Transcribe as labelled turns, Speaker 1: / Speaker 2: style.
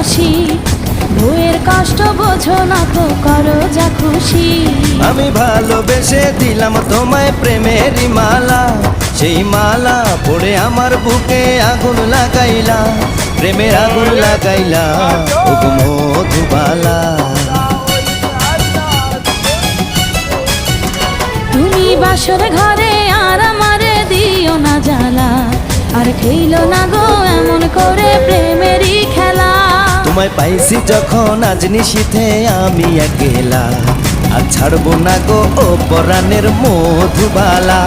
Speaker 1: হাসি, বউয়ের কষ্ট বোঝো না তো, করো যা খুশি।
Speaker 2: আমি ভালোবেসে দিলাম তোমায় প্রেমেরই মালা, সেই মালা পড়ে আমার বুকে আগুন লাগাইলা, প্রেমের আগুন লাগাইলা ওগো মধুবালা।
Speaker 1: তুমি বাসর ঘরে আর আমারে দিও না জ্বালা, আর খেইলো না গো এমন করে প্রেমেরই খেলা।
Speaker 2: তোমায় পাইছি যখন আজ নিশীথে আমি একলা, আর ছাড়বো না গো ও পরাণের মধুবালা।